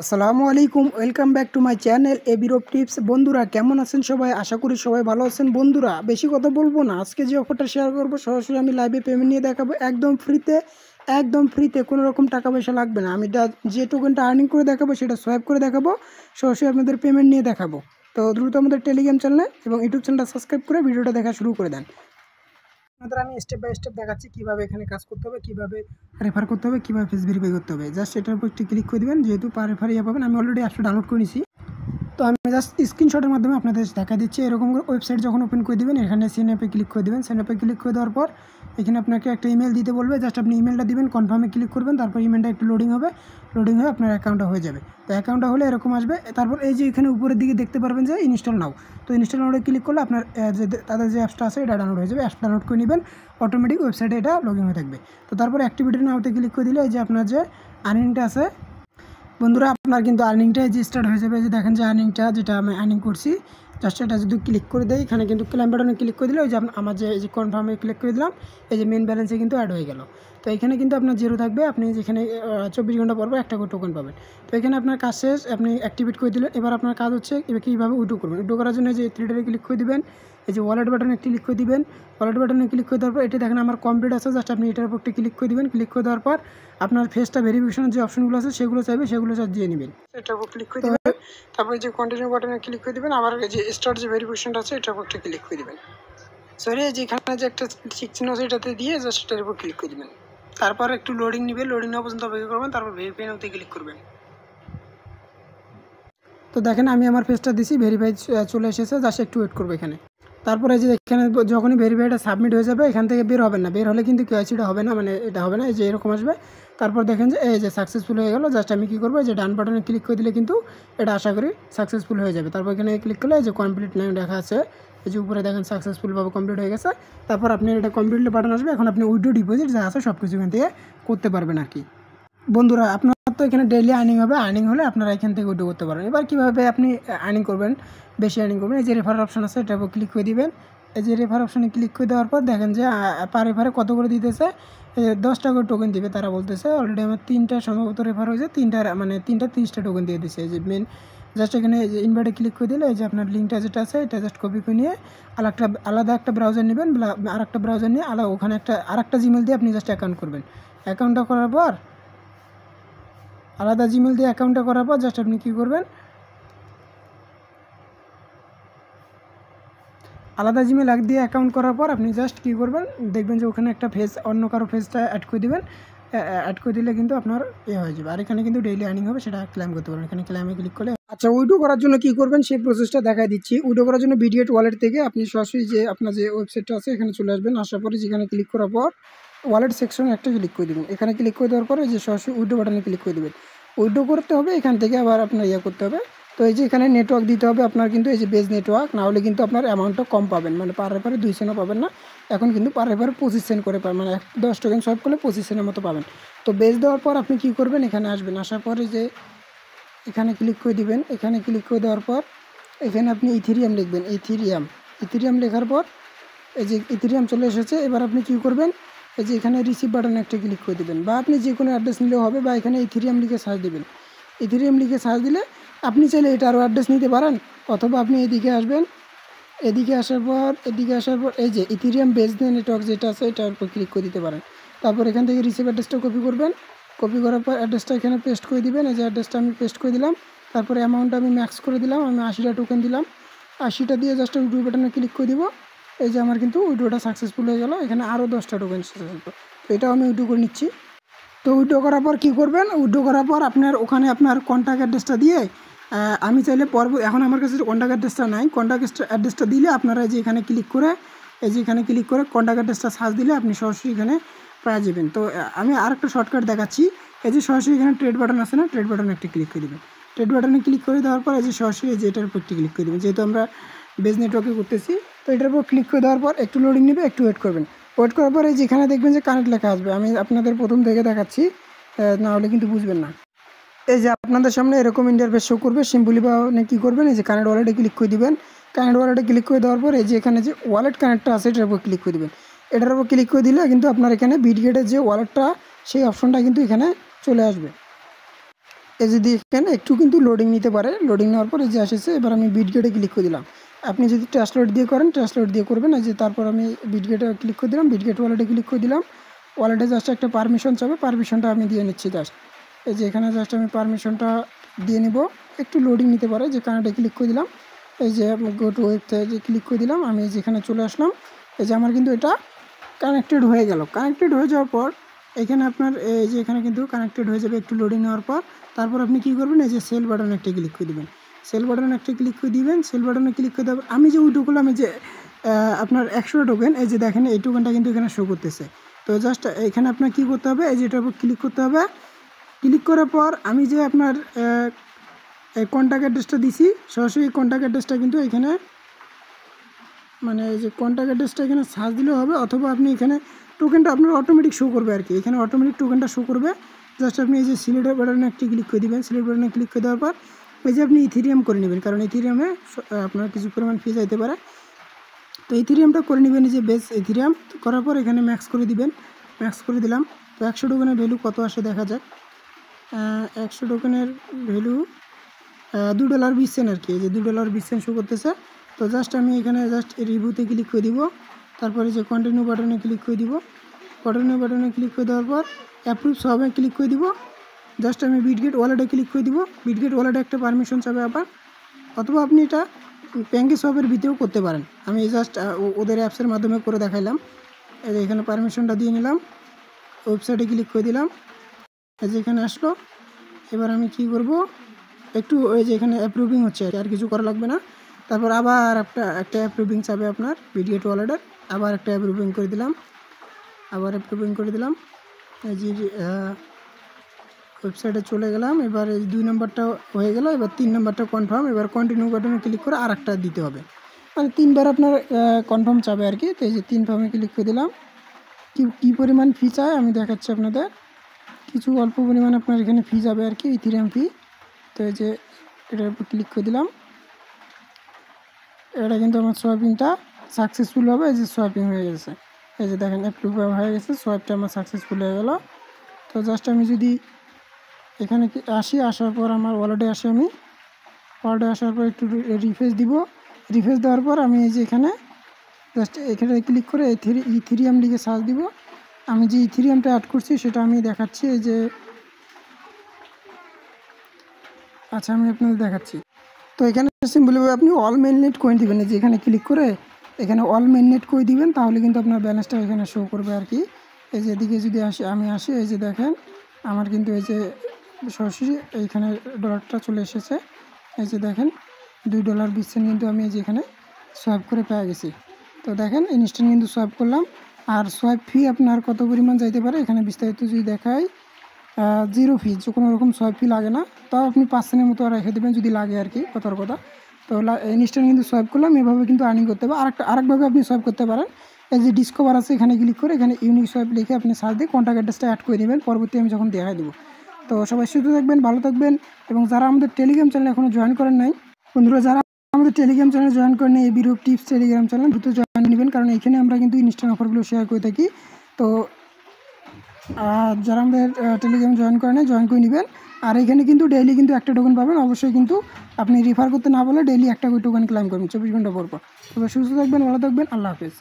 আসসালামু আলাইকুম, welcome back to my channel এবিরোপ টিপস। বন্ধুরা কেমন আছেন সবাই? আশা করি সবাই ভালো আছেন। বন্ধুরা বেশি কথা বলবো না, আজকে যে অফারটা শেয়ার করবো সরাসরি আমি লাইভে পেমেন্ট নিয়ে দেখাবো একদম ফ্রিতে, কোনো রকম টাকা পয়সা লাগবে না। আমি যে টোকেনটা আর্নিং করে দেখাবো সেটা সোয়াইপ করে দেখাবো, সরাসরি আপনাদের পেমেন্ট নিয়ে দেখাবো। তো দ্রুত আমাদের টেলিগ্রাম চ্যানেলে এবং ইউটিউব চ্যানেলটা সাবস্ক্রাইব করে ভিডিওটা দেখা শুরু করে দেন। আপনাদের আমি স্টেপ বাই স্টেপ দেখাচ্ছি কীভাবে এখানে কাজ করতে হবে, কীভাবে রেফার করতে হবে, কীভাবে ফেস ভেরিফাই করতে হবে। জাস্ট এটার উপর একটি ক্লিক করে দেবেন, যেহেতু পার রেফার ইয়ে পাবেন। আমি অলরেডি অ্যাপসটা ডাউনলোড করে নিয়েছি, তো আমি জাস্ট স্ক্রিনশটের মাধ্যমে আপনাদের দেখা দিচ্ছি। এরকম ওয়েবসাইট যখন ওপেন করে দেবেন, এখানে সাইন আপে ক্লিক করে দেবেন। সাইন আপে ক্লিক করে দেওয়ার পর এখানে আপনাকে একটা ইমেল দিতে বলবে, জাস্ট আপনি ইমেলটা দিবেন, কনফার্মে ক্লিক করবেন, তারপর ইমেলটা একটু লোডিং হয়ে আপনার অ্যাকাউন্টটা হয়ে যাবে। তো অ্যাকাউন্টটা হলে এরকম আসবে। তারপর এই যে এখানে উপরের দিকে দেখতে পারবেন যে ইনস্টল নাও, তো ইনস্টল নাওয়ে ক্লিক করলে আপনার তাদের যে অ্যাপসটা আছে এটা ডাউনলোড হয়ে যাবে। অ্যাপস ডাউনলোড করে নেবেন, অটোমেটিক ওয়েবসাইটে এটা লগইন হয়ে থাকবে। তো তারপর অ্যাক্টিভিটি নাওতে ক্লিক করে দিলে এই যে আপনার যে আর্নিংটা আছে বন্ধুরা, আপনার কিন্তু আর্নিংটা যে স্টার্ট হয়ে যাবে। যে দেখেন যে আর্নিংটা যেটা আমি আর্নিং করছি, জাস্ট এটা যদি ক্লিক করে দেয়, এখানে কিন্তু ক্লেম বাটনে ক্লিক করে দিলে ওই যে আমার যে এই যে কনফার্মে ক্লিক করে দিলাম, এই যে মেন ব্যালেন্সে কিন্তু অ্যাড হয়ে গেল। তো এখানে কিন্তু আপনার জিরো থাকবে। আপনি যেখানে 24 ঘন্টা পর একটা করে টোকেন পাবেন। তো এখানে আপনার কাজ শেষ, আপনি অ্যাক্টিভেট করে দিলেন। এবার আপনার কাজ হচ্ছে কীভাবে উইথড্র করবেন। উইথড্র করার জন্য যে থ্রিডে ক্লিক করে দিবেন, এই যে ওয়ালেট বাটনে ক্লিক করে দিবেন। ওয়ালেট বাটনে ক্লিক করে দেওয়ার পর এটা দেখেন আমার কমপ্লিট আছে, জাস্ট আপনি এটার উপর ক্লিক করে দিবেন। ক্লিক করে দেওয়ার পর আপনার ফেসটা ভেরিফিকেশনের যে অপশনগুলো আছে সেগুলো চাইবে, সেগুলো চার্জ দিয়ে নেবেন। এটার উপর ক্লিক করে দেবেন, তারপরে যে কন্টিনিউ বাটনে ক্লিক করে দেবেন। আবার এই যে স্টার্ট যে ভেরিফিকেশনটা আছে এটার উপর ক্লিক করে দেবেন। সরি, যেখানে যে একটা ঠিক চিহ্ন আছে এটাতে দিয়ে জাস্ট এটার উপর ক্লিক করে দেবেন। তারপর একটু লোডিং নেবে, লোডিং নেওয়া পর্যন্ত অপেক্ষা করবেন, তারপর ভেরিফাই নাওতে ক্লিক করবেন। তো দেখেন আমি আমার ফেসটা দিছি, ভেরিফাই চলে এসেছে, জাস্ট একটু ওয়েট করবো এখানে। তারপরে যে এখানে যখনই ভেরিফাইটা সাবমিট হয়ে যাবে, এখান থেকে বের হবেন না। বের হলে কিন্তু কেওয়াইসিটা হবে না, মানে এটা হবে না। এই যে এরকম আসবে। তারপর দেখেন যে এই যে সাকসেসফুল হয়ে গেল। জাস্ট আমি কী করবো, যে ডান বাটনে ক্লিক করে দিলে কিন্তু এটা আশা করি সাকসেসফুল হয়ে যাবে। তারপর এখানে ক্লিক করলে এই যে কমপ্লিট নাও লেখা আছে, এই যে উপরে দেখেন সাকসেসফুলভাবে কমপ্লিট হয়ে গেছে। তারপর আপনি এটা কমপ্লিট বাটন আসবে। এখন আপনি উইথড্র ডিপোজিট যা আছে সব কিছু এখান থেকে করতে পারবেন আর কি। বন্ধুরা আপনার তো এখানে ডেইলি আর্নিং হবে, আর্নিং হলে আপনারা এখান থেকে উইথড্র করতে পারেন। এবার কীভাবে আপনি আর্নিং করবেন, বেশি আর্নিং করবেন, এই যে রেফার অপশন আছে এটার উপর ক্লিক করে দিবেন। এই যে রেফার অপশানে ক্লিক করে দেওয়ার পর দেখেন যে পার রেফারে কত করে দিতেছে, 10 টাকা টোকেন দিবে তারা বলতেছে। অলরেডি আমার 3টা সম্ভবত রেফার হয়েছে, 3টা 30টা টোকেন দিয়ে দিচ্ছে। এই যে মেন জাস্ট এখানে ইনভাইটে ক্লিক করে দিলে এই যে আপনার লিঙ্কটা যেটা আছে এটা জাস্ট কপি করে নিয়ে আলাদা একটা ব্রাউজার নেবেন, আর একটা ব্রাউজার নিয়ে ওখানে আরেকটা জিমেল দিয়ে আপনি জাস্ট অ্যাকাউন্ট করবেন। অ্যাকাউন্টটা করার পর আলাদা জিমেল দিয়ে অ্যাকাউন্টটা করার পর জাস্ট আপনি কী করবেন, আলাদা জিমেল দিয়ে অ্যাকাউন্ট করার পর আপনি জাস্ট কী করবেন, দেখবেন যে ওখানে একটা ফেস, অন্য কারো ফেসটা অ্যাড করে দেবেন। অ্যাড করে দিলে কিন্তু আপনার হয়ে যাবে। আর এখানে কিন্তু ডেইলি আর্নিং হবে, সেটা ক্লেম করতে পারবেন। এখানে ক্লেমে ক্লিক করলে আচ্ছা, উইথড্র করার জন্য কী করবেন সেই প্রসেসটা দেখাই দিচ্ছি। উইথড্র করার জন্য বিডিএট ওয়ালেট থেকে আপনি সরাসরি যে আপনার যে ওয়েবসাইটটা আছে এখানে চলে আসবেন। আসার পরে যেখানে ক্লিক করার পর ওয়ালেট সেকশনে একটা ক্লিক করে দেবেন। এখানে ক্লিক করে দেওয়ার পরে যে সরাসরি উইথড্র বাটনে ক্লিক করে দেবেন। উইথড্র করতে হবে, এখান থেকে আবার আপনার করতে হবে। তো এই যে এখানে নেটওয়ার্ক দিতে হবে আপনার, কিন্তু এই যে বেজ নেটওয়ার্ক না হলে কিন্তু আপনার অ্যামাউন্টটা কম পাবেন, মানে পার রেফারে 2 সেন্টও পাবেন না। এখন কিন্তু পার রেফারে 25 সেন্ট করে পাবেন, মানে 10 টোকেন সোয়াইপ করলে 25 সেন্টের মতো পাবেন। তো বেজ দেওয়ার পর আপনি কী করবেন, এখানে আসবেন। আসার পরে যে এখানে ক্লিক করে দিবেন। এখানে ক্লিক করে দেওয়ার পর এখানে আপনি ইথেরিয়াম লিখবেন। ইথেরিয়াম লেখার পর এই যে ইথেরিয়াম চলে এসেছে। এবার আপনি কী করবেন, এই যে এখানে রিসিভ বাটনে একটা ক্লিক করে দেবেন, বা আপনি যে কোনো অ্যাড্রেস নিলেও হবে, বা এখানে ইথেরিয়াম লিখে সার্চ দেবেন। ইথেরিয়াম লিখে সার্চ দিলে আপনি চাইলে এটা আরও অ্যাড্রেস নিতে পারেন, অথবা আপনি এদিকে আসবেন। এদিকে আসার পর এই যে ইথেরিয়াম বেজ নেটওয়ার্ক যেটা আছে এটার উপর ক্লিক করে দিতে পারেন। তারপর এখান থেকে রিসিভ অ্যাড্রেসটা কপি করবেন। কপি করার পর অ্যাড্রেসটা এখানে পেস্ট করে দিবেন। এই যে অ্যাড্রেসটা আমি পেস্ট করে দিলাম। তারপরে অ্যামাউন্টটা আমি ম্যাক্স করে দিলাম, আমি 80টা টোকেন দিলাম। 80টা দিয়ে জাস্ট উইথড্র বাটনে ক্লিক করে দিব। এই যে আমার কিন্তু উইথড্রটা সাকসেসফুল হয়ে গেল। এখানে আরও 10টা টোকেন সাকসেসফুল, তো এটাও আমি উইথড্র করে নিচ্ছি। তো উইথড্র করার পর কী করবেন, উইথড্র করার পর আপনার ওখানে আপনার কন্ট্যাক্ট অ্যাড্রেসটা দিয়ে আমি চাইলে এখন আমার কাছে কন্ট্যাক্ট অ্যাড্রেসটা নাই, কন্ট্যাক্ট অ্যাড্রেসটা দিলে আপনারা যে এখানে ক্লিক করে কন্ট্যাক্ট অ্যাড্রেসটা সার্চ দিলে আপনি সরাসরি এখানে পেয়ে যাবেন। তো আমি আরেকটা শর্টকাট দেখাচ্ছি। এই যে সরাসরি এখানে ট্রেড বাটন আছে না, ট্রেড বাটনে একটা ক্লিক করে দেবেন। ট্রেড বাটনে ক্লিক করে দেওয়ার পর এই যে সরাসরি এটার উপর ক্লিক করে দেবেন, যেহেতু আমরা বেজ নেটওয়ার্কে করতেছি। তো এটার উপর ক্লিক করে দেওয়ার পর একটু লোডিং নেবে, একটু ওয়েট করবেন। ওয়েট করার পরে যেখানে দেখবেন যে কানেক্ট লেখা আসবে, আমি আপনাদের প্রথম থেকে দেখাচ্ছি, না হলে কিন্তু বুঝবেন না। এই যে আপনাদের সামনে এরকম ইন্টারফেস শো করবে। সিম্পলি বা কী করবেন, এই যে কানেক্ট ওয়ালেটে ক্লিক করে দিবেন। কানেক্ট ওয়ালেটে ক্লিক করে দেওয়ার পর এই যে এখানে যে ওয়ালেট কানেক্টটা আছে এটার উপর ক্লিক করে দেবেন। এটার উপর ক্লিক করে দিলে কিন্তু আপনার এখানে বিটগেটের যে ওয়ালেটটা সেই অপশনটা কিন্তু এখানে চলে আসবে। এই যদি এখানে একটু কিন্তু লোডিং নিতে পারে, লোডিং নেওয়ার পর এই যে আসছে, এবার আমি বিটগেটে ক্লিক করে দিলাম। আপনি যদি ট্রান্সলেট দিয়ে করেন ট্রান্সলেট দিয়ে করবেন। এই যে তারপর আমি বিটগেটে ক্লিক করে দিলাম, বিটগেট ওয়ালেটে ক্লিক করে দিলাম। ওয়ালেটে জাস্ট একটা পারমিশন চাবে, পারমিশনটা আমি দিয়ে নিচ্ছি জাস্ট। এই যে এখানে জাস্ট আমি পারমিশনটা দিয়ে নিব, একটু লোডিং নিতে পারে। যে কানেক্টে ক্লিক করে দিলাম, এই যে গো টু ওয়েবসাইটে ক্লিক করে দিলাম, আমি যেখানে চলে আসলাম। এই যে আমার কিন্তু এটা কানেক্টেড হয়ে গেল। কানেক্টেড হয়ে যাওয়ার পর এখানে আপনার এই যে এখানে কিন্তু কানেক্টেড হয়ে যাবে একটু লোডিং নেওয়ার পর। তারপর আপনি কী করবেন, এই যে সেল বাটনে একটা ক্লিক করে দেবেন, সেল বাটনে একটা ক্লিক করে দিবেন। সেল বাটনে ক্লিক করে দেবেন। আমি যে উইড্রো করলাম, এই যে আপনার 100 টোকেন, এই যে দেখেন এই টোকেনটা কিন্তু এখানে শো করতেছে। তো জাস্ট এখানে আপনার কী করতে হবে, এই যে এটার উপর ক্লিক করতে হবে। ক্লিক করার পর আমি যে আপনার কন্ট্যাক্ট অ্যাড্রেসটা দিছি, সরাসরি কন্ট্যাক্ট অ্যাড্রেসটা কিন্তু এখানে মানে এই যে কন্ট্যাক্ট অ্যাড্রেসটা এখানে সার্চ দিলেও হবে, অথবা আপনি এখানে টোকেনটা আপনার অটোমেটিক শো করবে আর কি। এখানে অটোমেটিক টোকেনটা শো করবে। জাস্ট আপনি এই যে সিলেক্ট বাটনে একটি ক্লিক করে দেবেন। সিলেক্ট বাটনে ক্লিক করে দেওয়ার পর এই যে আপনি ইথেরিয়াম করে নেবেন, কারণ ইথেরিয়ামে আপনার কিছু পরিমাণ ফি যাইতে পারে। তো ইথেরিয়ামটা করে নেবেন। এই যে বেস ইথেরিয়াম করার পর এখানে ম্যাক্স করে দিবেন, ম্যাক্স করে দিলাম। তো 100 টোকেনের ভ্যালু কত আসে দেখা যাক। 100 টোকেনের ভ্যালু $2.20 আর কি। এই যে $2.20 শো করতেছে। তো জাস্ট আমি এখানে জাস্ট রিভিউতে ক্লিক করে দিব। তারপরে যে কন্টিনিউ বাটনে ক্লিক করে দিব। কন্টিনিউ বাটনে ক্লিক করে দেওয়ার পর অ্যাপ্রুভ সবে ক্লিক করে দিব। জাস্ট আমি বিটগেট ওয়ালেটে ক্লিক করে দিব। বিটগেট ওয়ালেটে একটা পারমিশন চাবে আবার, অথবা আপনি এটা প্যাঙ্কেসওয়াপের ভিতরেও করতে পারেন। আমি জাস্ট ওদের অ্যাপসের মাধ্যমে করে দেখাইলাম। এই যে এখানে পারমিশনটা দিয়ে নিলাম, ওয়েবসাইটে ক্লিক করে দিলাম। এই যে এখানে আসলো। এবার আমি কি করব, একটু ওই যে এখানে অ্যাপ্রুভিং হচ্ছে, আর কিছু করা লাগবে না। তারপর আবার একটা অ্যাপ্রুভিং চাবে আপনার বিটগেট ওয়ালেটের, আবার একটা অ্যাপ্রুভিং করে দিলাম, আবার অ্যাপ্রুভিং করে দিলাম। এই যে ওয়েবসাইটে চলে গেলাম। এবার এই 2 নম্বরটা হয়ে গেল। এবার 3 নম্বরটা কনফার্ম। এবার কন্টিনিউ বাটনে ক্লিক করে আর একটা দিতে হবে, মানে 3বার আপনার কনফার্ম চাবে আর কি। তো এই যে 3 ফার্মে ক্লিক করে দিলাম। কী পরিমাণ ফি চায় আমি দেখাচ্ছি আপনাদের। কিছু অল্প পরিমাণ আপনার এখানে ফি যাবে আর কি, ইথেরিয়াম ফি। তো এই যে এটার উপর ক্লিক করে দিলাম। এটা কিন্তু আমার সোয়াইপিংটা সাকসেসফুল হবে। এই যে সোয়াইপিং হয়ে গেছে, এই যে দেখেন অ্যাপ্রুভ হয়ে গেছে, সোয়াইপটা আমার সাকসেসফুল হয়ে গেল। তো জাস্ট আমি যদি এখানে আসার পর আমার ওয়ালেটে আসি, আমি ওয়ালেটে আসার পর একটু রিফ্রেশ দিব। রিফ্রেশ দেওয়ার পর আমি এই যে এখানে জাস্ট এখানে ক্লিক করে ইথেরিয়াম লিখে সার্চ দিব। আমি যে ইথেরিয়ামটা অ্যাড করছি সেটা আমি দেখাচ্ছি। এই যে আচ্ছা আমি আপনাদের দেখাচ্ছি। তো এখানে সিম্পলিভাবে আপনি অল মেইননেট কয়েন দিবেন। এই যে এখানে ক্লিক করে এখানে অল মেইননেট কয়েন দিবেন, তাহলে কিন্তু আপনার ব্যালেন্সটা এখানে শো করবে আর কি। এই যে এদিকে যদি আমি আসি, এই যে দেখেন আমার কিন্তু এই যে সরাসরি এইখানে ডলারটা চলে এসেছে। এই যে দেখেন $2.20 কিন্তু আমি এই যে এখানে সোয়াইপ করে পেয়ে গেছি। তো দেখেন ইনস্ট্যান্ট কিন্তু সোয়াইপ করলাম। আর সোয়াইপ ফি আপনার কত পরিমাণ যাইতে পারে এখানে বিস্তারিত যদি দেখাই, 0 ফি, কোনো রকম সোয়াইপ ফি লাগে না। তাও আপনি 5 মতো রেখে দেবেন যদি লাগে আর কি, কথার কথা। তো ইনস্ট্যান্ট কিন্তু সোয়াইপ করলাম, এভাবে কিন্তু আর্নিং করতে হবে। আরেকভাবে আপনি সোয়াইপ করতে পারেন। এই যে ডিসকভার আছে, এখানে ক্লিক করে এখানে ইউনিক সোয়াইপ লিখে আপনি সার্চ দিয়ে কন্ট্যাক্ট অ্যাড্রেসটা অ্যাড করে দেবেন, পরবর্তী আমি যখন দেখাই দেবো। তো সবাই সুস্থ থাকবেন, ভালো থাকবেন। এবং যারা আমাদের টেলিগ্রাম চ্যানেল এখনও জয়েন করেন নাই, বন্ধুরা যারা আমাদের টেলিগ্রাম চ্যানেল জয়েন করেন এই বিরূপ টিপস টেলিগ্রাম চ্যানেল দ্রুত জয়েন নেবেন, কারণ এখানে আমরা কিন্তু ইনস্ট্যান্ট অফারগুলো শেয়ার করে থাকি। তো যারা আমাদের টেলিগ্রাম জয়েন করে নেয় জয়েন করে নেবেন। আর এখানে কিন্তু ডেইলি কিন্তু একটা টোকেন পাবেন, অবশ্যই কিন্তু আপনি রেফার করতে না বলে ডেইলি একটা করে টোকেন ক্লেম করবেন 24 ঘন্টা পর পর। তবে সুস্থ থাকবেন, ভালো থাকবেন, আল্লাহ হাফেজ।